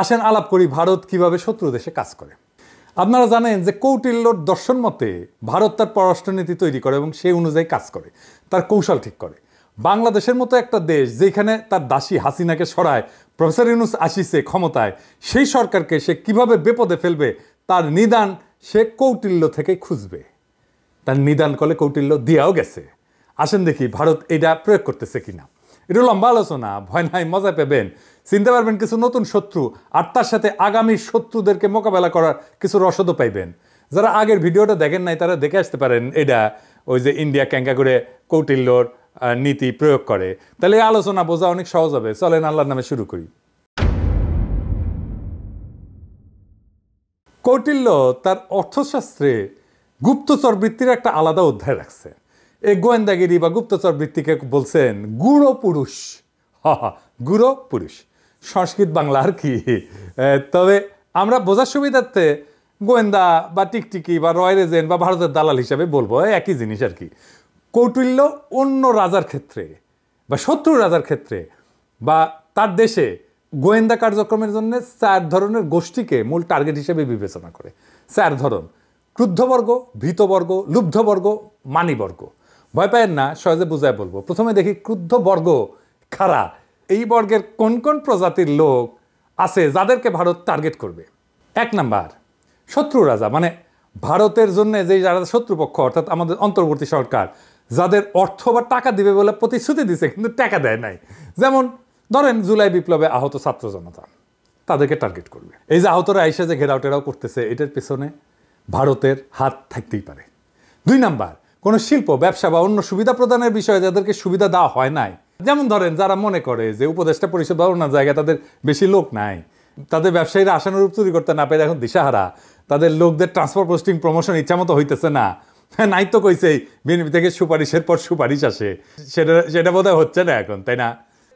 আসেন আলাপ করি ভারত কিভাবে শত্রু দেশে কাজ করে। আপনারা জানেন যে কৌটিল্যর দর্শন মতে ভারত তার পররাষ্ট্রনীতি তৈরি করে এবং সেই অনুযায়ী কাজ করে, তার কৌশল ঠিক করে। বাংলাদেশের মতো একটা দেশ যেখানে তার দাসী হাসিনাকে সরায় প্রফেসর ইউনূস আসিছে ক্ষমতায়, সেই সরকারকে সে কিভাবে বিপদে ফেলবে তার নিদান সে কৌটিল্য থেকে খুঁজবে। তার নিদান কলে কৌটিল্য দিয়াও গেছে। আসেন দেখি ভারত এটা প্রয়োগ করতেছে কিনা। এটা লম্বা আলোচনা, ভয় নাই, মজা পাবেন, চিনতে পারবেন কিছু নতুন শত্রু, আর তার সাথে আগামী শত্রুদেরকে মোকাবেলা করার কিছু রসদও পাইবেন। যারা আগের ভিডিওটা দেখেন নাই তারা দেখে আসতে পারেন এটা ওই যে ইন্ডিয়া ক্যাঙ্কা করে কৌটিল্যর নীতি প্রয়োগ করে। তাহলে এই আলোচনা বোঝা অনেক সহজ হবে। চলেন আল্লাহর নামে শুরু করি। কৌটিল্য তার অর্থশাস্ত্রে গুপ্তচর বৃত্তির একটা আলাদা অধ্যায় রাখছে। এই গোয়েন্দাগিরি বা গুপ্তচর বৃত্তিকে বলছেন গুড়ো পুরুষ। গুড়ো পুরুষ সংস্কৃত বাংলা আর কি। তবে আমরা বোঝার সুবিধার্থে গোয়েন্দা বা টিকটিকি বা রয়্যাল এজেন্ট বা ভারতের দালাল হিসাবে বলবো, একই জিনিস আর কি। কৌটিল্য অন্য রাজার ক্ষেত্রে বা শত্রু রাজার ক্ষেত্রে বা তার দেশে গোয়েন্দা কার্যক্রমের জন্য 4 ধরনের গোষ্ঠীকে মূল টার্গেট হিসেবে বিবেচনা করে। 4 ধরন: ক্রুদ্ধবর্গ, ভীতবর্গ, লুব্ধবর্গ, মানিবর্গ। ভয় পায়েন না, সহজে বুঝায় বলবো। প্রথমে দেখি ক্রুদ্ধবর্গ কারা। এই বর্গের কোন কোন প্রজাতির লোক আছে যাদেরকে ভারত টার্গেট করবে। 1 নাম্বার শত্রু রাজা, মানে ভারতের জন্য যে যারা শত্রুপক্ষ, অর্থাৎ আমাদের অন্তর্বর্তী সরকার, যাদের অর্থ বা টাকা দিবে বলে প্রতিশ্রুতি দিছে কিন্তু টাকা দেয় নাই। যেমন ধরেন জুলাই বিপ্লবে আহত ছাত্র জনতা, তাদেরকে টার্গেট করবে। এই যে আহতরা আইসা যে ঘেরাও টেরাও করতেছে, এটার পেছনে ভারতের হাত থাকতেই পারে। 2 নাম্বার কোনো শিল্প, ব্যবসা বা অন্য সুবিধা প্রদানের বিষয়ে যাদেরকে সুবিধা দেওয়া হয় নাই। যেমন ধরেন যারা মনে করে যে উপদেষ্টা পরিষদ বা অন্য জায়গায় তাদের বেশি লোক নাই, তাদের ব্যবসায়ীরা আশানুরূপ চুরি করতে না পেরে এখন দিশাহারা, তাদের লোকদের ট্রান্সফার পোস্টিং প্রমোশন ইচ্ছা মতো হইতেছে না, নাই তো কইছেই বিএনপি থেকে সুপারিশের পর সুপারিশ আসে, সেটা বোধহয় হচ্ছে না এখন, তাই না?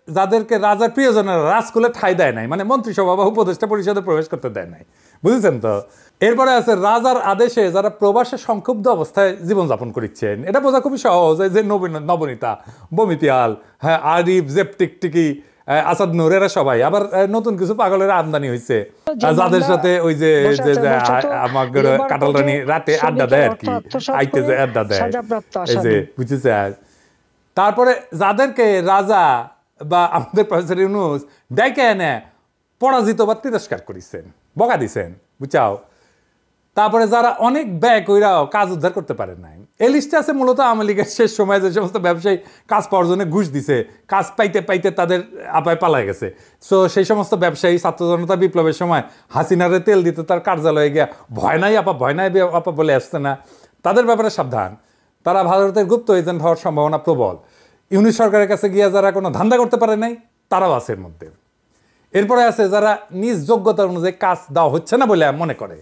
যাদেরকে রাজার প্রিয়জনেরা রাজকুলে ঠাঁই দেয় নাই, মানে মন্ত্রিসভা বা উপদেষ্টা পরিষদে প্রবেশ করতে দেয় নাই, বুঝেছেন তো? এরপরে আছে রাজার আদেশে যারা প্রবাসে সংক্ষুব্ধ অবস্থায় জীবনযাপন করছেন। এটা বোঝা খুবই সহজ। যে নবনীতা, বমিতিয়াল, হ্যাঁ, আরিফ, জেপ টিকটিকি, আসাদ নূর, এরা সবাই। আবার নতুন কিছু পাগলের আমদানি হয়েছে যাদের সাথে ওই যে আমাকে কাটাল রানী রাতে আড্ডা দেয় আর কি, আইতে যে আড্ডা দেয়, এই যে বুঝেছে। তারপরে যাদেরকে রাজা বা আমাদের প্রফেসর ইউনূস ডেকে এনে পরাজিত বা তিরস্কার করেছেন, বকা দিছেন, বুঝাও। তারপরে যারা অনেক ব্যয় কইরাও কাজ উদ্ধার করতে পারে নাই। এই লিস্টে আছে মূলত আওয়ামী লীগের শেষ সময় যে সমস্ত ব্যবসায়ী কাজ পাওয়ার জন্য ঘুষ দিছে, কাজ পাইতে পাইতে তাদের আপায় পালায় গেছে। সো সেই সমস্ত ব্যবসায়ী ছাত্র জনতা বিপ্লবের সময় হাসিনারে তেল দিতে তার কার্যালয়ে গিয়া ভয় নাই আপা, ভয় নাই আপা বলে আসছে না, তাদের ব্যাপারে সাবধান। তারা ভারতের গুপ্ত এজেন্ট হওয়ার সম্ভাবনা প্রবল। ইউনিট সরকারের কাছে গিয়া যারা কোনো ধান্দা করতে পারে নাই, তারাও আছে এর মধ্যে। এরপরে আছে যারা নিজ যোগ্যতা অনুযায়ী কাজ দেওয়া হচ্ছে না বলে মনে করে,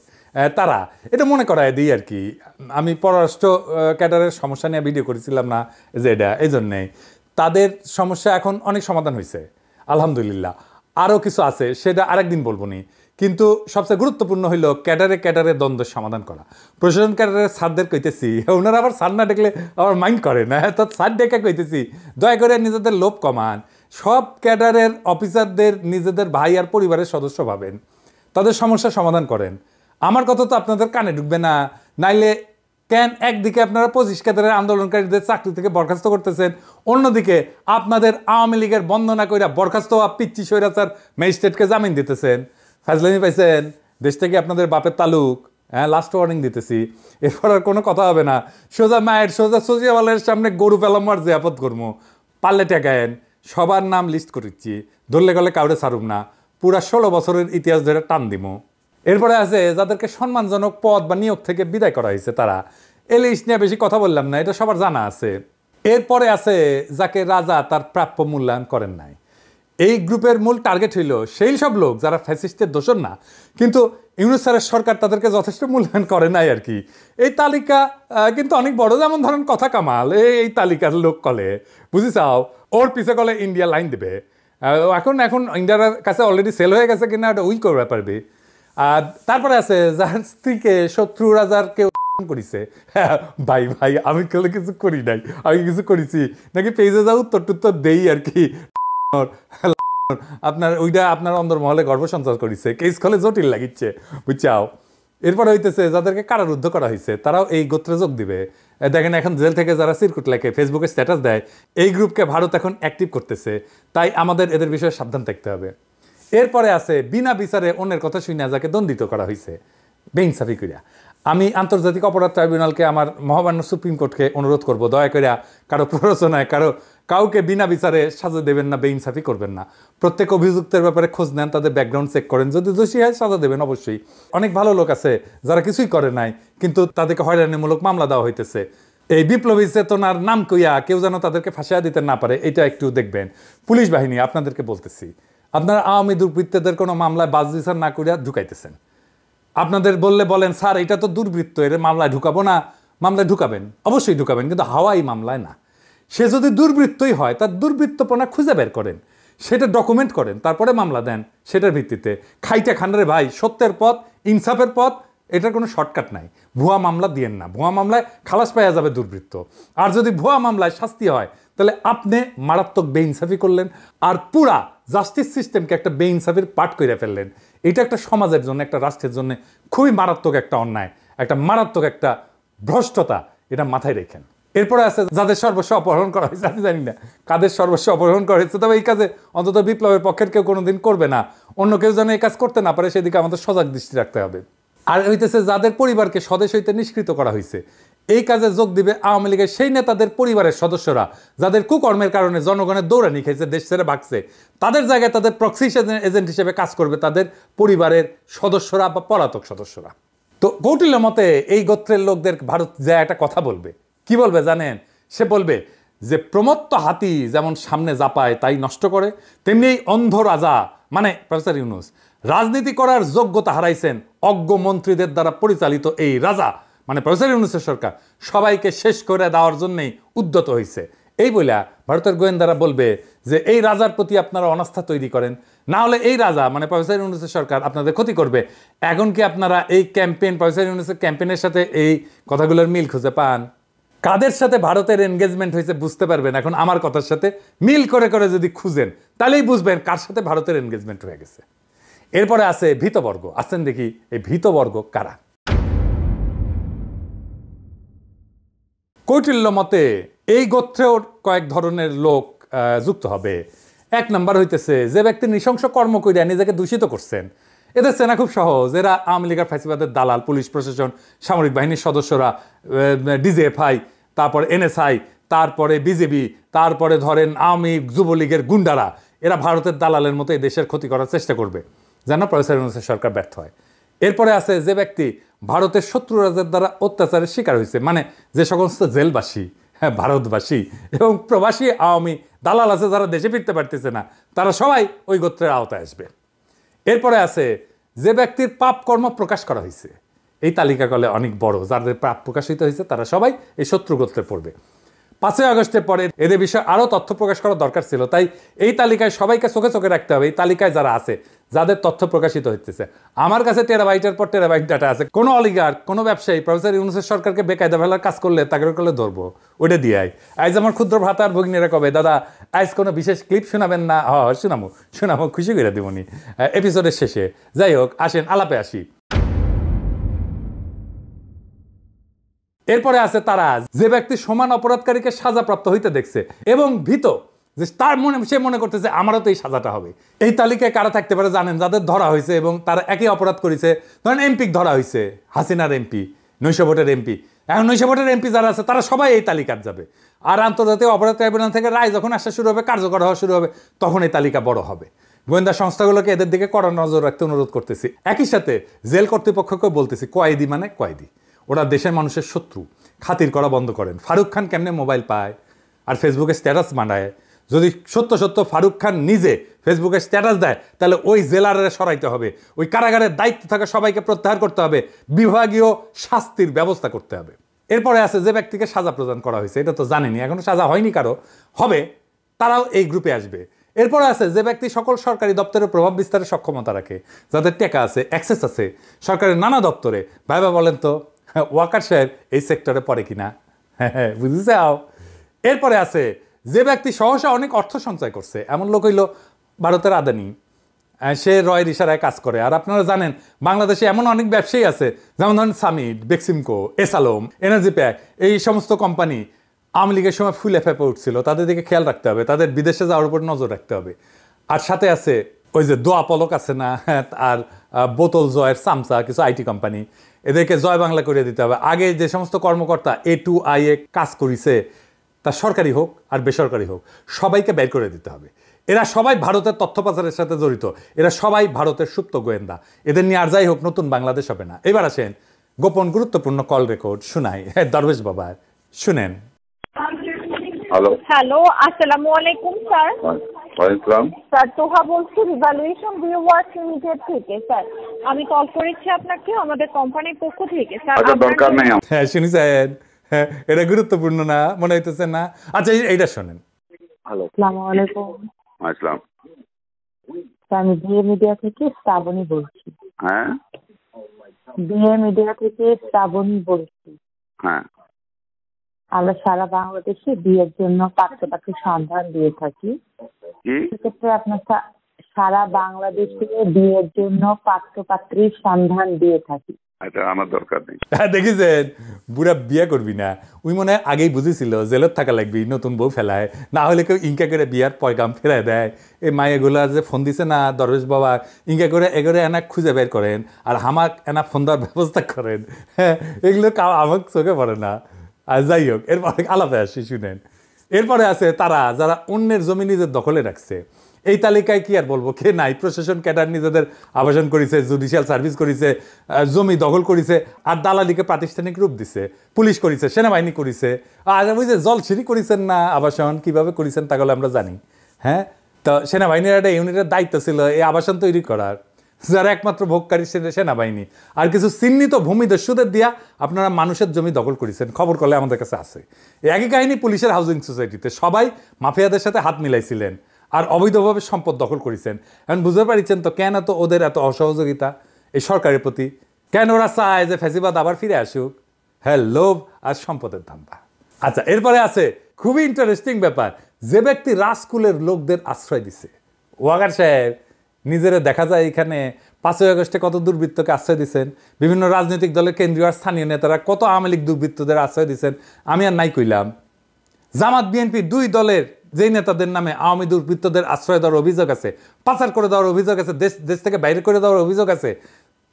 তারা এটা মনে করায় দিই আর কি। আমি পররাষ্ট্র ক্যাডারের সমস্যা নিয়ে ভিডিও করেছিলাম না, যে এটা এই জন্যে তাদের সমস্যা এখন অনেক সমাধান হয়েছে আলহামদুলিল্লাহ। আরও কিছু আছে, সেটা আরেকদিন বলবো নি। কিন্তু সবচেয়ে গুরুত্বপূর্ণ হইল ক্যাডারে দ্বন্দ্বের সমাধান করা। প্রশাসন ক্যাডারের স্যারদের কইতেছি, ওনারা আবার স্যার না ডেকলে আবার মাইন্ড করে না, তো স্যার ডেকে কইতেছি দয়া করে নিজেদের লোভ কমান। সব ক্যাডারের অফিসারদের নিজেদের ভাই আর পরিবারের সদস্য ভাবেন, তাদের সমস্যার সমাধান করেন। আমার কথা তো আপনাদের কানে ঢুকবে না। নাইলে কেন একদিকে আপনারা 25 ক্যাডারের আন্দোলনকারীদের চাকরি থেকে বরখাস্ত করতেছেন, অন্যদিকে আপনাদের আওয়ামী লীগের বন্দনা কইরা বরখাস্ত পিচ্ছি স্বৈরাচার ম্যাজিস্ট্রেটকে জামিন দিতেছেন। ফাজলামি পাইছেন, দেশ থেকে আপনাদের বাপের তালুক। হ্যাঁ, লাস্ট ওয়ার্নিং দিতেছি, এরপর আর কোনো কথা হবে না। সোজা মায়ের সোজা সজিয়াওয়ালের সামনে গরু পেলামার যে আপদ কর্ম, পারলে টেকায়েন। সবার নাম লিস্ট করেছি, ধরলে গেলে কাউরে ছাড়ুম না, পুরা 16 বছরের ইতিহাস ধরে টান দিমো। এরপরে আছে যাদেরকে সম্মানজনক পদ বা নিয়োগ থেকে বিদায় করা হয়েছে, তারা। এই লিস্ট নিয়ে বেশি কথা বললাম না, এটা সবার জানা আছে। এরপরে আছে যাকে রাজা তার প্রাপ্য মূল্যায়ন করেন নাই। এই গ্রুপের মূল টার্গেট হইল সেই সব লোক যারা ফ্যাসিস্টের দোষর না, কিন্তু ইউনূস স্যারের সরকার তাদেরকে যথেষ্ট মূল্যায়ন করে নাই আর কি। এই তালিকা কিন্তু অনেক বড়, যেমন ধরেন কথা কামাল এই তালিকার লোক কলে বুঝি চাও, ওর পিছে কলে ইন্ডিয়া লাইন দেবে। এখন ইন্ডিয়ার কাছে অলরেডি সেল হয়ে গেছে কিনা ওটা উই করবে পারবে। আর তারপরে আছে যার স্ত্রীকে শত্রু রাজার কেউ করিছে। হ্যাঁ ভাই ভাই আমি কেউ কিছু করি নাই, আমি কিছু করেছি নাকি পেজে যাও উত্তর টুত্তর দেই আর কি। আপনার ওইটা আপনার অন্দরমহলে গর্ব সঞ্চার করেছে, কেস খলে জটিল লাগিচ্ছে বুঝছাও। এরপরে হইতেছে যাদেরকে কারারুদ্ধ করা হয়েছে তারাও এই গোত্রে যোগ দিবে। দেখেন এখন জেল থেকে যারা সিরকুট লেখে, ফেসবুকে স্ট্যাটাস দেয়, এই গ্রুপকে ভারত এখন অ্যাক্টিভ করতেছে। তাই আমাদের এদের বিষয়ে সাবধান থাকতে হবে। এরপরে আছে বিনা বিচারে অন্যের কথা শুনে যাকে দণ্ডিত করা হয়েছে বেইনসাফি করিয়া। আমি আন্তর্জাতিক অপরাধ ট্রাইব্যুনালকে, আমার মহামান্য সুপ্রিম কোর্টকে অনুরোধ করব, দয়া করে কারো প্ররোচনায় কাউকে বিনা বিচারে সাজা দেবেন না, বেইনসাফি করবেন না। প্রত্যেক অভিযুক্তের ব্যাপারে খোঁজ নেন, তাদের ব্যাকগ্রাউন্ড চেক করেন, যদি দোষী হয় সাজা দেবেন অবশ্যই। অনেক ভালো লোক আছে যারা কিছুই করে নাই কিন্তু তাদেরকে হয়রানিমূলক মামলা দেওয়া হইতেছে। এই বিপ্লবী চেতনার নাম কইয়া কেউ যেন তাদেরকে ফাঁসিয়া দিতে না পারে, এটা একটু দেখবেন। পুলিশ বাহিনী আপনাদেরকে বলতেছি, আপনারা আওয়ামী দুর্বৃত্তদের কোনো মামলায় বাজ বিচার না করিয়া ঢুকাইতেছেন। আপনাদের বললে বলেন স্যার এটা তো দুর্বৃত্ত, এর মামলায় ঢুকাবো না। মামলায় ঢুকাবেন, অবশ্যই ঢুকাবেন, কিন্তু হাওয়াই মামলায় না। সে যদি দুর্বৃত্তই হয় তার দুর্বৃত্তপনা খুঁজে বের করেন, সেটা ডকুমেন্ট করেন, তারপরে মামলা দেন সেটার ভিত্তিতে। খাইটা খান্ডারে ভাই, সত্যের পথ, ইনসাফের পথ, এটার কোনো শর্টকাট নাই। ভুয়া মামলা দিয়েন না, ভুয়া মামলায় খালাস পাওয়া যাবে দুর্বৃত্ত। আর যদি ভুয়া মামলায় শাস্তি হয় তাহলে আপনি মারাত্মক বেইনসাফি করলেন, আর পুরা জাস্টিস সিস্টেমকে একটা বেইনসাফির পাঠ করে ফেললেন। এটা একটা সমাজের জন্য, একটা রাষ্ট্রের জন্য খুবই মারাত্মক একটা অন্যায়, একটা মারাত্মক একটা ভ্রষ্টতা, এটা মাথায় রেখেন। এরপরে আছে যাদের সর্বস্ব অপহরণ করা হয়েছে, আমি জানি না কাদের সর্বস্ব অপহরণ করা হয়েছে, তবে এই কাজে অন্তত বিপ্লবের পক্ষের কেউ কোনোদিন করবে না। অন্য কেউ যেন এই কাজ করতে না পারে সেদিকে আমাদের সজাগ দৃষ্টি রাখতে হবে। আর হইতেছে যাদের পরিবারকে স্বদেশ হইতে নিষ্কৃত করা হয়েছে, এই কাজে যোগ দিবে আওয়ামী লীগের সেই নেতাদের পরিবারের সদস্যরা যাদের কুকর্মের কারণে জনগণের দৌড়ানি খেয়েছে, দেশ ছেড়ে ভাগছে। তাদের জায়গায় তাদের প্রক্সি এজেন্ট হিসেবে কাজ করবে তাদের পরিবারের সদস্যরা বা পলাতক সদস্যরা। তো কৌটিল্য মতে এই গোত্রের লোকদের ভারত যে একটা কথা বলবে, কি বলবে জানেন? সে বলবে যে প্রমত্ত হাতি যেমন সামনে জাপায় তাই নষ্ট করে, তেমনি এই অন্ধ রাজা মানে প্রফেসর ইউনূস রাজনীতি করার যোগ্যতা হারাইছেন। অজ্ঞ মন্ত্রীদের দ্বারা পরিচালিত এই রাজা মানে প্রফেসর ইউনূসের সরকার সবাইকে শেষ করে দেওয়ার জন্যই উদ্যত হয়েছে। এই বইলা ভারতের গোয়েন্দারা বলবে যে এই রাজার প্রতি আপনারা অনাস্থা তৈরি করেন, না হলে এই রাজা মানে প্রফেসর ইউনূসের সরকার আপনাদের ক্ষতি করবে। এখন কি আপনারা এই ক্যাম্পেইন, প্রফেসর ইউনূসের ক্যাম্পেইনের সাথে এই কথাগুলোর মিল খুঁজে পান? কাদের সাথে ভারতের এনগেজমেন্ট হয়েছে বুঝতে পারবেন এখন আমার কথার সাথে মিল করে করে যদি খুঁজেন, তাহলেই বুঝবেন কার সাথে ভারতের এনগেজমেন্ট হয়ে গেছে। এরপরে আছে ভীতবর্গ। আসেন দেখি এই ভীতবর্গ কারা। কৌটিল্য মতে এই গোত্রেও কয়েক ধরনের লোক যুক্ত হবে। এক নাম্বার হইতেছে যে ব্যক্তি নৃশংস কর্ম করিয়া নিজেকে দূষিত করছেন। এদের চেনা খুব সহজ, এরা আওয়ামী লীগের ফ্যাসিবাদের দালাল, পুলিশ প্রশাসন, সামরিক বাহিনীর সদস্যরা, ডিজিএফআই, তারপরে এনএসআই, তারপরে বিজেপি, তারপরে ধরেন আওয়ামী যুবলীগের গুন্ডারা। এরা ভারতের দালালের মতো এই দেশের ক্ষতি করার চেষ্টা করবে যেন প্রফেসর ইউনূসের সরকার ব্যর্থ হয়। এরপরে আছে যে ব্যক্তি ভারতের শত্রু রাজার দ্বারা অত্যাচারের শিকার হয়েছে, মানে যে সমস্ত জেলবাসী, হ্যাঁ ভারতবাসী এবং প্রবাসী আওয়ামী দালাল আছে যারা দেশে ফিরতে পারতেছে না, তারা সবাই ওই গোত্রের আওতায় আসবে। এরপরে আছে যে ব্যক্তির পাপ কর্ম প্রকাশ করা হয়েছে। এই তালিকা করলে অনেক বড়, যাদের পাপ প্রকাশিত হয়েছে তারা সবাই এই শত্রু গোত্রে পড়বে। 5ই আগস্টের পরে এদের বিষয়ে আরও তথ্য প্রকাশ করা দরকার ছিল, তাই এই তালিকায় সবাইকে চোখে চোখে রাখতে হবে। এই তালিকায় যারা আছে, যাদের তথ্য প্রকাশিত হচ্ছে, আমার কাছে টেরাবাইটের পর টেরাবাইট ডাটা আছে। কোনো অলিগার, কোনো ব্যবসায়ী প্রফেসর ইউনূসের সরকারকে বেকায়দা ফেলার কাজ করলে তাকে করলে ধরবো, ওটা দিয়ে আজ আমার ক্ষুদ্র ভ্রাতার ভগ্নীরা কবে দাদা আজ কোনো বিশেষ ক্লিপ শোনাবেন না? শোনাবো খুশি করে দেবনি এপিসোডের শেষে। যাই হোক, আসেন আলাপে আসি। এরপরে আছে তারা যে ব্যক্তি সমান অপরাধকারীকে সাজাপ্রাপ্ত হইতে দেখছে এবং ভীত যে তার সে মনে করতেছে আমারও তো এই সাজাটা হবে। এই তালিকায় কারা থাকতে পারে জানেন? যাদের ধরা হয়েছে এবং তারা একই অপরাধ করেছে। ধরেন এমপি ধরা হয়েছে, হাসিনার এমপি, 900 ভোটের এমপি। এখন 900 ভোটের এমপি যারা আছে তারা সবাই এই তালিকার যাবে। আর আন্তর্জাতিক অপরাধ ট্রাইব্যুনাল থেকে রায় যখন আসা শুরু হবে, কার্যকর হওয়া শুরু হবে, তখন এই তালিকা বড় হবে। গোয়েন্দা সংস্থাগুলোকে এদের দিকে কড়া নজর রাখতে অনুরোধ করতেছি। একই সাথে জেল কর্তৃপক্ষকেও বলতেছি, কয়েদি মানে কয়েদি, ওরা দেশের মানুষের শত্রু, খাতির করা বন্ধ করেন। ফারুক খান কেমনে মোবাইল পায় আর ফেসবুকে স্ট্যাটাস বানায়, যদি সত্য সত্য ফারুক খান নিজে ফেসবুকে স্ট্যাটাস দেয় তাহলে ওই জেলারে সরাইতে হবে, ওই কারাগারের দায়িত্ব থাকা সবাইকে প্রত্যাহার করতে হবে, বিভাগীয় শাস্তির ব্যবস্থা করতে হবে। এরপরে আছে যে ব্যক্তিকে সাজা প্রদান করা হয়েছে, এটা তো জানেনি, এখনো সাজা হয়নি কারো, হবে, তারাও এই গ্রুপে আসবে। এরপরে আছে যে ব্যক্তি সকল সরকারি দপ্তরে প্রভাব বিস্তারের সক্ষমতা রাখে, যাদের টেকা আছে, অ্যাক্সেস আছে সরকারের নানা দপ্তরে। ভাইবা বলেন তো ওয়াকার সাহেব এই সেক্টরে পড়ে কিনা? হ্যাঁ, বুঝেছাও। এরপরে আছে যে ব্যক্তি সহসা অনেক অর্থ সঞ্চয় করছে, এমন লোক হইল ভারতের আদানি, সে রয়ের ইশারায় কাজ করে। আর আপনারা জানেন বাংলাদেশে এমন অনেক ব্যবসায়ী আছে, যেমন ধরেন সামিট, বেক্সিমকো, এসালোম, এনার্জি প্যাক, এই সমস্ত কোম্পানি আওয়ামী লীগের সময় ফুলে ফেপে উঠছিল, তাদের দিকে খেয়াল রাখতে হবে, তাদের বিদেশে যাওয়ার উপর নজর রাখতে হবে। আর সাথে আছে ওই যে দোয়া পলক আছে না, আর বোতল জয়ের সামসা, কিছু আইটি কোম্পানি, এদেরকে জয় বাংলা করে দিতে হবে। আগে যে সমস্ত কর্মকর্তা A2I কাজ করেছে, তা সরকারি হোক আর বেসরকারি হোক, সবাইকে বের করে দিতে হবে। এরা সবাই ভারতের তথ্য পাচারের সাথে জড়িত, এরা সবাই ভারতের সুপ্ত গোয়েন্দা, এদের নিয়ে আর যাই হোক নতুন বাংলাদেশ হবে না। এবার আসেন গোপন গুরুত্বপূর্ণ কল রেকর্ড শোনাই দরবেশ বাবা, শুনেন। হ্যালো হ্যালো, আসসালামু আলাইকুম স্যার। ওয়ালাইকুম। স্যার তোহা বলছি রিভ্যালুয়েশন ভিউয়ার্স লিমিটেড থেকে। স্যার আমি কল করেছি আপনাকে আমাদের কোম্পানির পক্ষ থেকে। স্যার আচ্ছা, দরকার নেই। হ্যাঁ শুনেছেন, হ্যাঁ এটা গুরুত্বপূর্ণ না মনে হইতেছে না? আচ্ছা এইটা শোনেন। হ্যালো, আসসালামু আলাইকুম। আসসালাম। আমি বিএ মিডিয়া থেকে শ্রাবণী বলছি। হ্যাঁ, বিএ মিডিয়া থেকে শ্রাবণী বলছি। হ্যাঁ, আমরা সারা বাংলাদেশে বিয়ের জন্য পাত্রপাত্রীর সন্ধান দিয়ে থাকি। কি সেক্ষেত্রে আপনার সারা বাংলাদেশে বিয়ের জন্য পাত্রপাত্রীর সন্ধান দিয়ে থাকি। এটা আমার দরকার নেই। হ্যাঁ দেখেছেন, বুড়া বিয়ে করবি না, ওই মনে হয় আগেই বুঝেছিল জেলত থাকা লাগবি, নতুন বউ ফেলায়, না হলে কেউ ইনকা করে বিয়ার পয়গাম ফেরায় দেয়। এই মায়েগুলা যে ফোন দিছে না দরবেশ বাবা, ইনকা করে এগোরে এনা খুঁজে বের করেন আর হামাক এনা ফোন দেওয়ার ব্যবস্থা করেন। হ্যাঁ এগুলো আমার চোখে পড়ে না। আর যাই হোক, এরপরে আলাপে আসি, শুনেন। এরপরে আছে তারা যারা অন্যের জমি নিজের দখলে রাখছে। এই তালিকায় কি আর বলবো, কে নাই? প্রশাসন ক্যাডার নিজেদের আবাসন করেছে, জুডিশিয়াল সার্ভিস করেছে, জমি দখল করেছে, আর দালালিকে প্রাতিষ্ঠানিক রূপ দিছে, পুলিশ করেছে, সেনাবাহিনী করেছে, আর ওই যে জলছিরি করেছেন না আবাসন, কিভাবে করেছেন তাহলে আমরা জানি। হ্যাঁ, তো সেনাবাহিনীর একটা ইউনিটের দায়িত্ব ছিল এই আবাসন তৈরি করার, যারা একমাত্র ভোগকারী সেনাবাহিনী। আর কিছু চিহ্নিত ভূমিদস্যুদের দিয়া আপনারা মানুষের জমি দখল করেছেন, খবর করলে আমাদের কাছে আছে। একই কাহিনী পুলিশের হাউজিং সোসাইটিতে, সবাই মাফিয়াদের সাথে হাত মিলাইছিলেন আর অবৈধভাবে সম্পদ দখল করেছেন। এখন বুঝতে পারছেন তো কেন এত ওদের এত অসহযোগিতা এই সরকারের প্রতি, কেন ওরা চায় যে ফ্যাসিবাদ আবার ফিরে আসুক? হ্যাঁ, লোভ আর সম্পদের ধান্দা। আচ্ছা, এরপরে আছে খুবই ইন্টারেস্টিং ব্যাপার, যে ব্যক্তি রাজকুলের লোকদের আশ্রয় দিছে। ওয়াগার সাহেব নিজেরা দেখা যায় এখানে 5ই আগস্টে কত দুর্বৃত্তকে আশ্রয় দিচ্ছেন, বিভিন্ন রাজনৈতিক দলের কেন্দ্রীয় আর স্থানীয় নেতারা কত আওয়ামী লীগ দুর্বৃত্তদের আশ্রয় দিচ্ছেন, আমি আর নাই কইলাম। জামাত বিএনপি দুই দলের যেই নেতাদের নামে আওয়ামী দুর্বৃত্তদের আশ্রয় দেওয়ার অভিযোগ আছে, পাচার করে দেওয়ার অভিযোগ আছে, দেশ থেকে বাইরে করে দেওয়ার অভিযোগ আছে,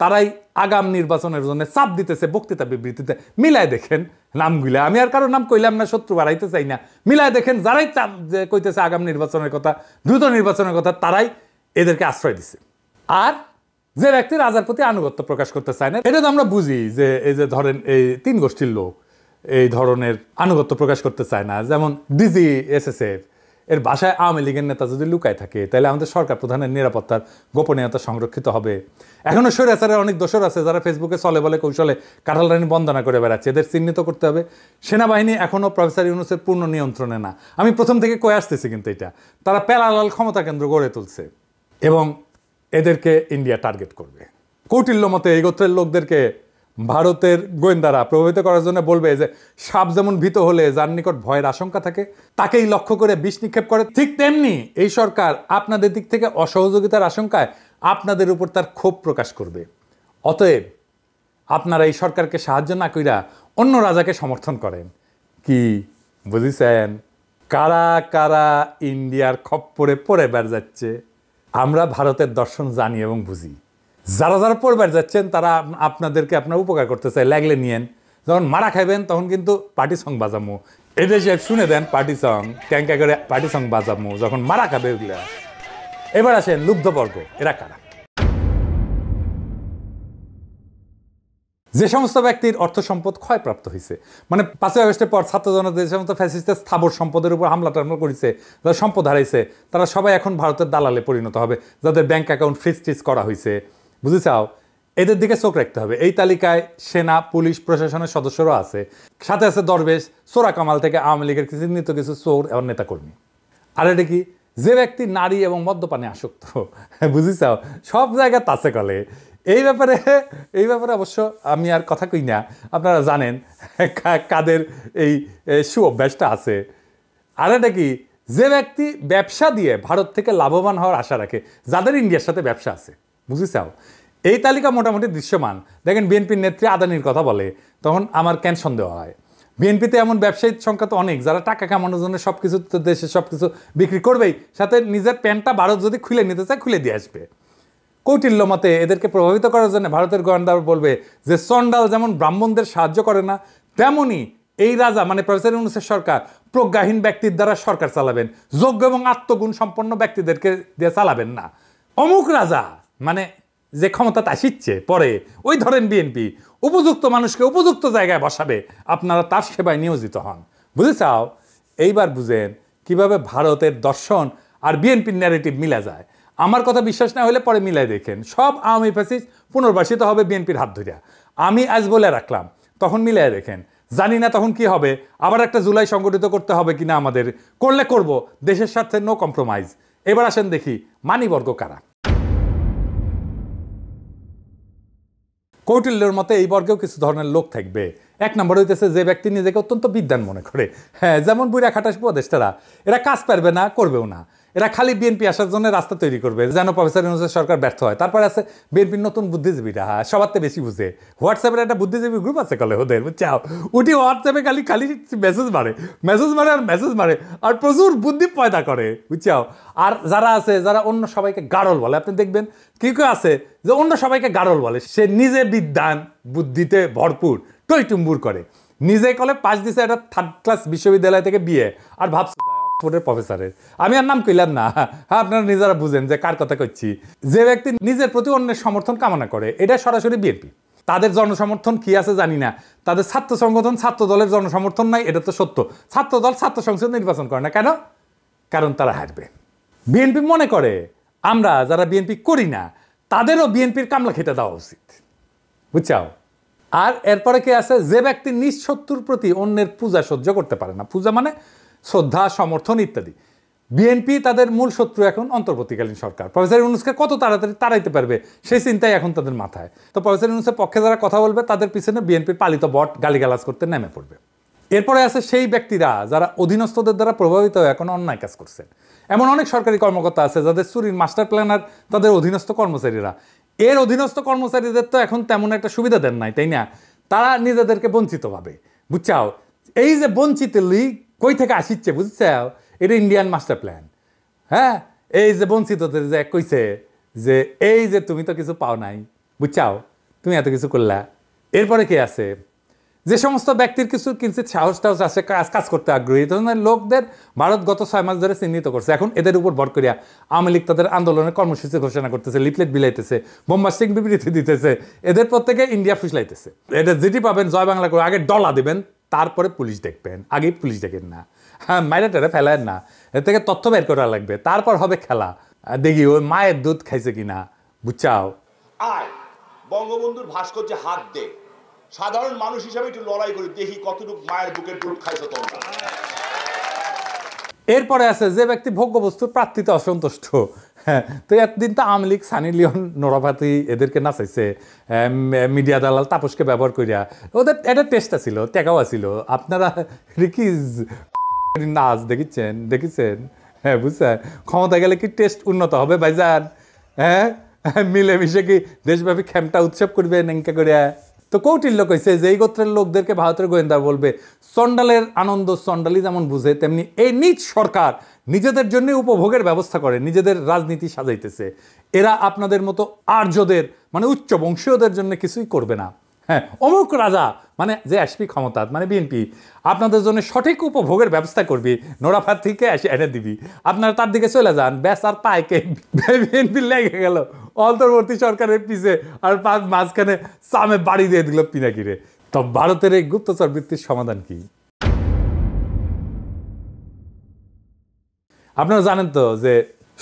তারাই আগাম নির্বাচনের জন্য চাপ দিতেছে বক্তৃতা বিবৃতিতে। মিলায় দেখেন নামগুলা, আমি আর কারোর নাম কইলাম না, শত্রু বাড়াইতে চাই না, মিলায় দেখেন যারাই চাপ যে কইতেছে আগাম নির্বাচনের কথা, দ্রুত নির্বাচনের কথা, তারাই এদেরকে আশ্রয় দিছে। আর যে ব্যক্তি রাজার প্রতি আনুগত্য প্রকাশ করতে চায় না, এটা তো আমরা বুঝি যে এই যে ধরেন এই 3 গোষ্ঠীর লোক এই ধরনের আনুগত্য প্রকাশ করতে চায় না, যেমন ডিজি SSF এর বাসায় আওয়ামী লীগের নেতা যদি লুকায় থাকে তাহলে আমাদের সরকার প্রধানের নিরাপত্তার গোপনীয়তা সংরক্ষিত হবে। এখনও স্বৈরাচারের অনেক দোসর আছে যারা ফেসবুকে চলে বলে কৌশলে কাঁঠাল রানী বন্দনা করে বেড়াচ্ছে, এদের চিহ্নিত করতে হবে। সেনাবাহিনী এখনও প্রফেসর ইউনূসের পূর্ণ নিয়ন্ত্রণে না, আমি প্রথম থেকে কয়ে আসতেছি, কিন্তু এটা তারা প্যারালাল ক্ষমতা কেন্দ্র গড়ে তুলছে এবং এদেরকে ইন্ডিয়া টার্গেট করবে। কৌটিল্য মতে এই গোত্রের লোকদেরকে ভারতের গোয়েন্দারা প্রভাবিত করার জন্য বলবে যে সাপ যেমন ভীত হলে যার নিকট ভয়ের আশঙ্কা থাকে তাকেই লক্ষ্য করে বিষ নিক্ষেপ করে, ঠিক তেমনি এই সরকার আপনাদের দিক থেকে অসহযোগিতার আশঙ্কায় আপনাদের উপর তার ক্ষোভ প্রকাশ করবে। অতএব আপনারা এই সরকারকে সাহায্য না কইরা অন্য রাজাকে সমর্থন করেন। কি বুঝিছেন? কারা কারা ইন্ডিয়ার খপ্পরে পড়ে বের যাচ্ছে? আমরা ভারতের দর্শন জানি এবং বুঝি। যারা যারা পড়বার যাচ্ছেন তারা আপনাদেরকে আপনার উপকার করতে চায়, লাগলে নিয়েন, যখন মারা খাইবেন তখন কিন্তু পার্টি সং বাজামো, এটা সাহেব শুনে দেন, পার্টি সং ট্যাঙ্কা করে পার্টি সং বাজামো যখন মারা খাবে ওগুলা। এবার আসেন লুব্ধবর্গ, এরা কারা? যে সমস্ত ব্যক্তির অর্থ সম্পদ ক্ষয়প্রাপ্ত হয়েছে, মানে 5ই আগস্টের পর ছাত্র জনতা যে সমস্ত ফ্যাসিস্টের স্থাবর সম্পদের উপর হামলা টামলা করেছে, যারা সম্পদ হারাইছে, তারা সবাই এখন ভারতের দালালে পরিণত হবে, যাদের ব্যাংক অ্যাকাউন্ট ফ্রিজ ট্রিজ করা হয়েছে, বুঝেছাও? এদের দিকে চোখ রাখতে হবে। এই তালিকায় সেনা, পুলিশ, প্রশাসনের সদস্যরাও আছে, সাথে আছে দরবেশ, সোরা কামাল থেকে আওয়ামী লীগের চিহ্নিত কিছু চোর এবং নেতাকর্মী। আর এটা কি, যে ব্যক্তি নারী এবং মদ্যপানে আসক্ত, বুঝেছাও, সব জায়গায় তাছে কলে। এই ব্যাপারে অবশ্য আমি আর কথা কই না, আপনারা জানেন কাদের এই সুঅভ্যাসটা আছে। আর এটা কি, যে ব্যক্তি ব্যবসা দিয়ে ভারত থেকে লাভবান হওয়ার আশা রাখে, যাদের ইন্ডিয়ার সাথে ব্যবসা আছে, বুঝেছাও? এই তালিকা মোটামুটি দৃশ্যমান। দেখেন বিএনপির নেত্রী আদানির কথা বলে, তখন আমার কেন সন্দেহ হয়? বিএনপিতে এমন ব্যবসায়ীর সংখ্যা তো অনেক, যারা টাকা কামানোর জন্য সব কিছু দেশে সব কিছু বিক্রি করবেই, সাথে নিজের প্যান্টটা ভারত যদি খুলে নিতে চায় খুলে দিয়ে আসবে। কৌটিল্য মতে এদেরকে প্রভাবিত করার জন্য ভারতের গোয়েন্দা বলবে যে চণ্ডাল যেমন ব্রাহ্মণদের সাহায্য করে না, তেমনি এই রাজা মানে প্রফেসর ইউনূসের সরকার প্রজ্ঞাহীন ব্যক্তির দ্বারা সরকার চালাবেন, যোগ্য এবং আত্মগুণ সম্পন্ন ব্যক্তিদেরকে দিয়ে চালাবেন না। অমুক রাজা মানে যে ক্ষমতা আসিচ্ছে পরে, ওই ধরেন বিএনপি উপযুক্ত মানুষকে উপযুক্ত জায়গায় বসাবে, আপনারা তার সেবায় নিয়োজিত হন। বুঝেছাও? এইবার বুঝেন কিভাবে ভারতের দর্শন আর বিএনপির ন্যারেটিভ মিলা যায়। আমার কথা বিশ্বাস না হলে পরে মিলাই দেখেন, সব আওয়ামী ফ্যাসিস্ট পুনর্বাসিত হবে বিএনপির হাত ধরিয়া। আমি আজ বলে রাখলাম, তখন মিলাই দেখেন। জানি না তখন কি হবে, আবার একটা জুলাই সংগঠিত করতে হবে কিনা আমাদের, করলে করব, দেশের স্বার্থে নো কম্প্রোমাইজ। এবার আসেন দেখি মানিবর্গ কারা। কৌটিল্যের মতে এই বর্গেও কিছু ধরনের লোক থাকবে। এক নম্বর হইতেছে যে ব্যক্তি নিজেকে অত্যন্ত বিদ্বান মনে করে, হ্যাঁ, যেমন বুড়া খাটাস উপদেষ্টারা, এরা কাজ পারবে না, করবেও না, এরা খালি বিএনপি আসার জন্য রাস্তা তৈরি করবে যেন প্রফেসর ইউনূসের সরকার ব্যর্থ হয়। তারপরে আছে বিএনপির নতুন বুদ্ধিজীবীরা, সবার থেকে বেশি বুঝে। হোয়াটসঅ্যাপের একটা বুদ্ধিজীবী গ্রুপ আছে কলে ওদের, বুঝছাও? উঠি হোয়াটসঅ্যাপে খালি মেসেজ মারে আর মেসেজ মারে আর প্রচুর বুদ্ধি পয়দা করে, বুঝছাও? আর যারা আছে, যারা অন্য সবাইকে গাড়ল বলে, আপনি দেখবেন কেউ আছে যে অন্য সবাইকে গাড়ল বলে, সে নিজে বিদ্বান বুদ্ধিতে ভরপুর, টইটুম্বুর করে, নিজে কলে পাশ দিছে একটা 3rd ক্লাস বিশ্ববিদ্যালয় থেকে বিয়ে, আর ভাবছে প্রফেসরের। আমি আর নাম কইলাম না, হ্যাঁ, আপনারা নিজেরা বুঝেন যে কার কথা কইছি। যে ব্যক্তি নিজের প্রতি অন্যের সমর্থন কামনা করে, এটা সরাসরি বিএনপি। তাদের জনসমর্থন কি আছে জানি না, তাদের ছাত্র সংগঠন ছাত্র দলের জনসমর্থন নাই, এটা তো সত্য। ছাত্র দল ছাত্র সংসদ নির্বাচন করে না কেন? কারণ তারা হারবে। বিএনপি মনে করে আমরা যারা বিএনপি করি না তাদেরও বিএনপির কামলা খেতে দেওয়া উচিত, বুঝছাও? আর এরপরে কি আছে, যে ব্যক্তি নিজ শত্রুর প্রতি অন্যের পূজা সহ্য করতে পারে না, পূজা মানে শ্রদ্ধা, সমর্থন ইত্যাদি। বিএনপি তাদের মূল শত্রু এখন অন্তর্বর্তীকালীন সরকার। প্রফেসর ইউনূসকে কত তাড়াতাড়ি তাড়াইতে পারবে সেই চিন্তাই এখন তাদের মাথায়। তো প্রফেসর ইউনূসের পক্ষে যারা কথা বলবে তাদের পিছনে বিএনপির পালিত বট গালিগালাজ করতে নেমে পড়বে। এরপরে আছে সেই ব্যক্তিরা যারা অধীনস্থদের দ্বারা প্রভাবিত হয়ে এখন অন্যায় কাজ করছে। এমন অনেক সরকারি কর্মকর্তা আছে যাদের চুরির মাস্টার প্ল্যানার তাদের অধীনস্থ কর্মচারীরা। এর অধীনস্থ কর্মচারীদের তো এখন তেমন একটা সুবিধা দেন নাই, তাই না? তারা নিজেদেরকে বঞ্চিত ভাবে, বুঝছাও? এই যে বঞ্চিত লীগ কই থেকে আসিচ্ছে, বুঝছাও? এটা ইন্ডিয়ান মাস্টার প্ল্যান। হ্যাঁ, এই যে বঞ্চিতদের যে কইছে যে এই যে তুমি তো কিছু পাও নাই, বুঝছাও, তুমি এত কিছু করলা। এরপরে কে আছে, যে সমস্ত ব্যক্তির কিছু কিঞ্চিত সাহস টাহস আছে, কাজ করতে আগ্রহী, ধরনের লোকদের ভারত গত 6 মাস ধরে চিহ্নিত করছে। এখন এদের উপর ভর করিয়া আওয়ামী লীগ তাদের আন্দোলনের কর্মসূচি ঘোষণা করতেছে, লিফলেট বিলাইতেছে, বোম্বাস্টিক বিবৃতি দিতেছে, এদের প্রত্যেকে ইন্ডিয়া ফুসলাইতেছে। এটা যেটি পাবেন জয় বাংলা করে আগে ডলা দিবেন, তারপরে পুলিশ দেখবেন, আগে পুলিশ দেখেন না, হ্যাঁ, মাইরা টেরা ফেলেন না, এর থেকে তথ্য বের করা লাগবে, তারপর হবে খেলা। দেখি ওই মায়ের দুধ খাইছে কিনা, বুঝছাও? আয় বঙ্গবন্ধুর ভাস্কর্যে হাত দে, সাধারণ মানুষ হিসাবে একটু লড়াই করি, দেখি কতটুকু মায়ের বুকের দুধ খাইছো তোমরা। এরপরে আছে যে ব্যক্তি ভোগ্য বস্তুর প্রাপ্তিতে অসন্তুষ্ট। হ্যাঁ, তো একদিন তো আওয়ামী লীগ সানি লিওন, নোরাভাতি এদেরকে নাচাইছে, মিডিয়া দালাল তাপসকে ব্যবহার করিয়া, ওদের একটা টেস্ট ছিল, টেকাও ছিল। আপনারা কি নাচ দেখেছেন? হ্যাঁ, বুঝছেন? ক্ষমতা গেলে কি টেস্ট উন্নত হবে ভাইজান? হ্যাঁ, মিলেমিশে কি দেশব্যাপী খেমটা উৎসব করবে নেঙ্কা করিয়া? তো কৌটিল্য কইছে যে এই গোত্রের লোকদেরকে ভারতের গোয়েন্দা বলবে চণ্ডালের আনন্দ চণ্ডালি যেমন বুঝে, তেমনি এই নিজ সরকার নিজেদের জন্য উপভোগের ব্যবস্থা করে, নিজেদের রাজনীতি সাজাইতেছে। এরা আপনাদের মতো আর্যদের মানে উচ্চ বংশীয়দের জন্য কিছুই করবে না। হ্যাঁ, অমুক রাজা মানে যে আসবি ক্ষমতা মানে বিএনপি আপনাদের জন্য সঠিক উপভোগের ব্যবস্থা করবি, নোরাফার থেকে এসে এনে দিবি, আপনারা তার দিকে চলে যান, ব্যাস আর পাইকে বিএনপি লেগে গেল অন্তর্বর্তী সরকারের পিছে, আর মাঝখানে সামে বাড়ি দিয়ে দিল পিনাকিরে। তো ভারতের এই গুপ্তচর বৃত্তির সমাধান কি? আপনারা জানেন তো যে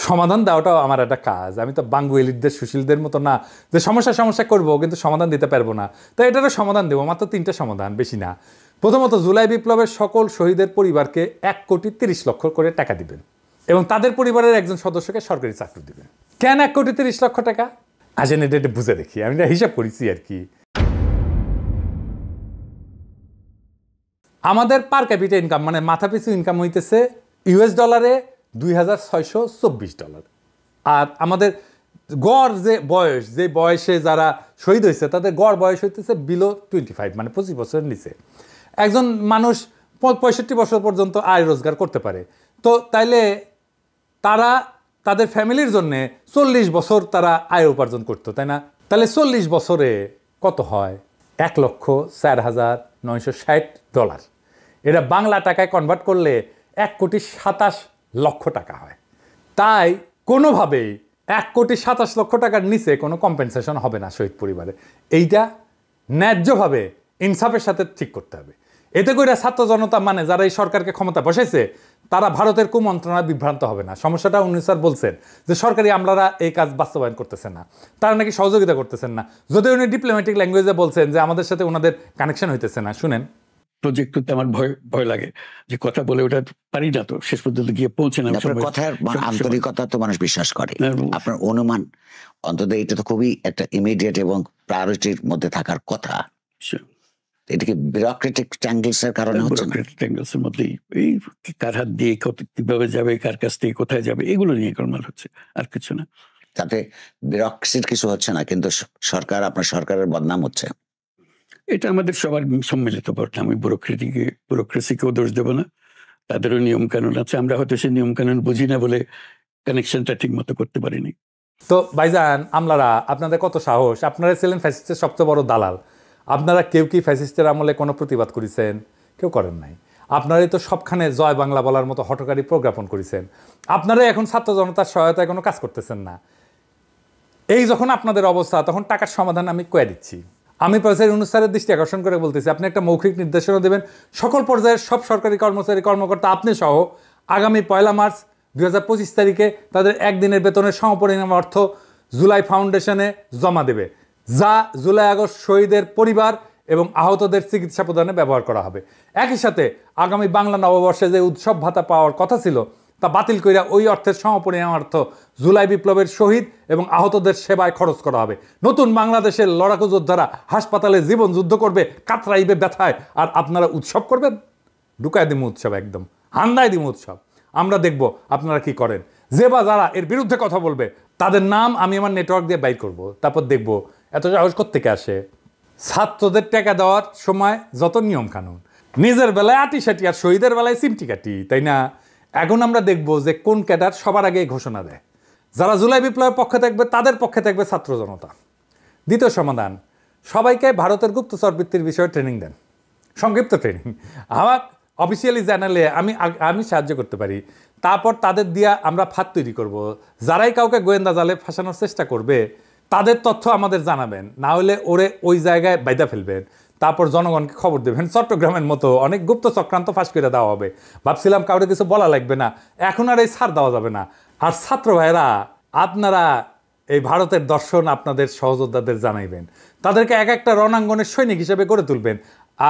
সমাধান দেওয়াটাও আমার একটা কাজ। আমি তো বাঙ্গু এলিটদের সুশীলদের মতো না যে সমস্যা করবো কিন্তু সমাধান দিতে পারবো না। তো এটারও সমাধান দেবো, মাত্র 3টা সমাধান, বেশি না। প্রথমত, জুলাই বিপ্লবের সকল শহীদের পরিবারকে 1,30,00,000 করে টাকা দিবেন এবং তাদের পরিবারের একজন সদস্যকে সরকারি চাকরি দিবেন। কেন 1,30,00,000 টাকা? আসেন এটা বুঝে দেখি, আমি হিসাব করেছি আর কি। আমাদের পার ক্যাপিটা ইনকাম মানে মাথাপিছু ইনকাম হইতেছে US ডলারে $2,624। আর আমাদের গড় যে বয়সে যারা শহীদ হয়েছে তাদের গড় বয়স হইতেছে বিলো 25 মানে 25 বছরের নিচে। একজন মানুষ 65 বছর পর্যন্ত আয় রোজগার করতে পারে। তো তাইলে তারা তাদের ফ্যামিলির জন্য 40 বছর তারা আয় উপার্জন করতো, তাই না? তাহলে 40 বছরে কত হয়? $1,04,960। এটা বাংলা টাকায় কনভার্ট করলে 1,27,00,000 টাকা হয়। তাই কোনোভাবেই 1,27,00,000 টাকার নিচে কোনো কম্পেনসেশন হবে না শহীদ পরিবারে। এইটা ন্যায্যভাবে ইনসাফের সাথে ঠিক করতে হবে। এতে করে ছাত্র জনতা মানে যারা এই সরকারকে ক্ষমতা বসাইছে তারা ভারতের কুমন্ত্রণায় বিভ্রান্ত হবে না। সমস্যাটা উনি স্যার বলছেন যে সরকারি আমলারা এই কাজ বাস্তবায়ন করতেছেন না, তারা নাকি সহযোগিতা করতেছেন না, যদিও উনি ডিপ্লোম্যাটিক ল্যাঙ্গুয়েজে বলছেন যে আমাদের সাথে ওনাদের কানেকশন হইতেছে না। শুনেন, প্রজেক্ট করতে আমার ভয় লাগে যে কথা বলে ওটা পারি না, তো শেষ পর্যন্ত গিয়ে পৌঁছে না। কথার আন্তরিকতা তো মানুষ বিশ্বাস করে, আপনার অনুমান অন্তত এটা তো খুবই একটা ইমিডিয়েট এবং প্রায়োরিটির মধ্যে থাকার কথা। এটা কি বিউরোক্রেটিক ট্যাঙ্গলস এর কারণে হচ্ছে না? বিউরোক্রেটিক ট্যাঙ্গলস এর মধ্যেই এই কার হাত দিয়ে কিভাবে যাবে, কার কাছ থেকে কোথায় যাবে, এগুলো নিয়ে গোলমাল হচ্ছে, আর কিছু না। তাতে বিউরোক্রেসির কিছু হচ্ছে না, কিন্তু সরকার, আপনার সরকারের বদনাম হচ্ছে। এটা আমাদের সবার সম্মিলিত বদনাম। আমি ব্যুরোক্রেসিকেও দোষ দেবো না, তাদেরও নিয়ম কানুন আছে। আমরা হয়তো সেই নিয়ম কানুন বুঝি না বলে কানেকশনটা ঠিক মতো করতে পারিনি। তো ভাইজান আমলারা, আপনাদের কত সাহস! আপনারা ছিলেন ফ্যাসিস্টের সবচেয়ে বড় দালাল। আপনারা কেউ কি ফ্যাসিস্টের আমলে কোনো প্রতিবাদ করেছেন? কেউ করেন নাই। আপনারাই তো সবখানে জয় বাংলা বলার মতো হঠকারী প্রজ্ঞাপন করেছেন। আপনারাই এখন ছাত্র জনতার সহায়তায় কোনো কাজ করতেছেন না। এই যখন আপনাদের অবস্থা, তখন টাকার সমাধান আমি কয়ে দিচ্ছি। আমি প্রফেসর ইউনূস স্যারের দৃষ্টি আকর্ষণ করে বলতেছি, আপনি একটা মৌখিক নির্দেশনা দেবেন সকল পর্যায়ের সব সরকারি কর্মচারী কর্মকর্তা আপনি সহ আগামী 1 মার্চ 2025 তারিখে তাদের একদিনের বেতনের সমপরিমাণ অর্থ জুলাই ফাউন্ডেশনে জমা দেবে, যা জুলাই আগস্ট শহীদের পরিবার এবং আহতদের চিকিৎসা প্রদানে ব্যবহার করা হবে। একই সাথে আগামী বাংলা নববর্ষে যে উৎসব ভাতা পাওয়ার কথা ছিল তা বাতিল কইরা ওই অর্থের সমপরিমাণ অর্থ জুলাই বিপ্লবের শহীদ এবং আহতদের সেবায় খরচ করা হবে। নতুন বাংলাদেশের লড়াকু যোদ্ধারা হাসপাতালে জীবন যুদ্ধ করবে, কাতরাইবে ব্যথায়, আর আপনারা উৎসব করবেন। ঢুকায় দিমু উৎসব, একদম হান্দায় দিমু উৎসব। আমরা দেখব আপনারা কি করেন। যে বা যারা এর বিরুদ্ধে কথা বলবে তাদের নাম আমি আমার নেটওয়ার্ক দিয়ে বাইর করব, তারপর দেখব এত সাহস কোত্থেকে আসে। ছাত্রদের টাকা দেওয়ার সময় যত নিয়ম কানুন, নিজের বেলায় আটি সাটি আর শহীদের বেলায় সিমটি কাটি, তাই না? এখন আমরা দেখব যে কোন ক্যাডার সবার আগে ঘোষণা দেয়। যারা জুলাই বিপ্লবের পক্ষে থাকবে তাদের পক্ষে থাকবে ছাত্র জনতা। দ্বিতীয় সমাধান, সবাইকে ভারতের গুপ্তচর বৃত্তির বিষয়ে ট্রেনিং দেন, সংক্ষিপ্ত ট্রেনিং। আমার অফিসিয়ালি জানালে আমি সাহায্য করতে পারি। তারপর তাদের দিয়া আমরা ফাঁদ তৈরি করব। যারাই কাউকে গোয়েন্দা জালে ফাঁসানোর চেষ্টা করবে তাদের তথ্য আমাদের জানাবেন, না হলে ওরে ওই জায়গায় বাইদা ফেলবেন। তারপর জনগণকে খবর দেবেন। চট্টগ্রামের মতো অনেক গুপ্ত চক্রান্ত ফাঁস করে দেওয়া হবে। ভাবছিলাম কাউরে কিছু বলা লাগবে না, এখন আর এই ছাড় দেওয়া যাবে না। আর ছাত্র ভাইরা, আপনারা এই ভারতের দর্শন আপনাদের সহযোদ্ধাদের জানাইবেন, তাদেরকে এক একটা রণাঙ্গনের সৈনিক হিসেবে গড়ে তুলবেন।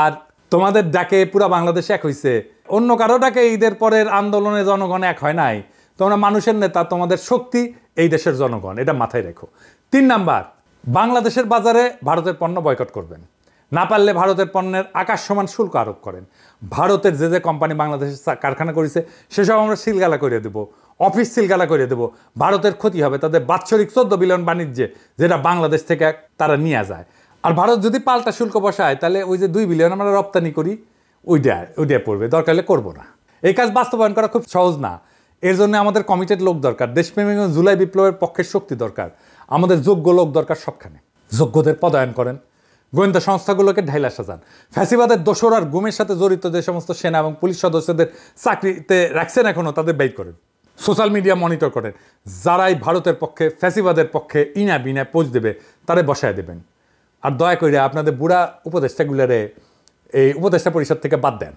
আর তোমাদের ডাকে পুরা বাংলাদেশ এক হয়েছে, অন্য কারো ডাকে ঈদের পরের আন্দোলনে জনগণ এক হয় নাই। তোমরা মানুষের নেতা, তোমাদের শক্তি এই দেশের জনগণ, এটা মাথায় রেখো। 3 নাম্বার, বাংলাদেশের বাজারে ভারতের পণ্য বয়কট করবেন। না পারলে ভারতের পণ্যের আকাশ সমান শুল্ক আরোপ করেন। ভারতের যে কোম্পানি বাংলাদেশের কারখানা করেছে সেসব আমরা সিলগালা করে দেবো, অফিস সিলগালা করে দেবো। ভারতের ক্ষতি হবে তাদের বাৎসরিক 14 বিলিয়ন বাণিজ্যে, যেটা বাংলাদেশ থেকে তারা নিয়ে যায়। আর ভারত যদি পাল্টা শুল্ক বসায় তাহলে ওই যে 2 বিলিয়ন আমরা রপ্তানি করি ওইটা পড়বে, দরকার হলে করবো না। এই কাজ বাস্তবায়ন করা খুব সহজ না। এর জন্য আমাদের কমিটেড লোক দরকার, দেশপ্রেমিক জুলাই বিপ্লবের পক্ষের শক্তি দরকার, আমাদের যোগ্য লোক দরকার সবখানে। যোগ্যদের পদায়ন করেন, গোয়েন্দা সংস্থাগুলোকে ঢাইলা সাজান। ফ্যাসিবাদের দোসর আর গুমের সাথে জড়িত যে সমস্ত সেনা এবং পুলিশ সদস্যদের চাকরিতে রাখছেন এখনও, তাদের বের করেন। সোশ্যাল মিডিয়া মনিটর করেন। যারাই ভারতের পক্ষে, ফ্যাসিবাদের পক্ষে ইনা বিনা পোস্ট দেবে তারে বসায় দেবেন। আর দয়া করে আপনাদের বুড়া উপদেষ্টাগুলোরে এই উপদেষ্টা পরিষদ থেকে বাদ দেন।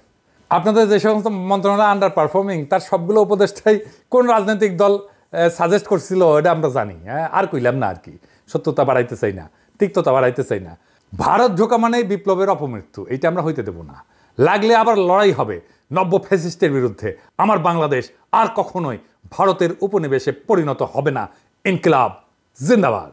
আপনাদের যে সমস্ত মন্ত্রণালয় আন্ডার পারফর্মিং, তার সবগুলো উপদেষ্টাই কোন রাজনৈতিক দল সাজেস্ট করছিল এটা আমরা জানি। হ্যাঁ, আর কইলাম না আর কি, সত্যতা বাড়াইতে চাই না, তিক্ততা বাড়াইতে চাই না। ভারত ঢোকা মানেই বিপ্লবের অপমৃত্যু, এইটা আমরা হইতে দেব না। লাগলে আবার লড়াই হবে নব্য ফ্যাসিস্টের বিরুদ্ধে। আমার বাংলাদেশ আর কখনোই ভারতের উপনিবেশে পরিণত হবে না। ইনকিলাব জিন্দাবাদ।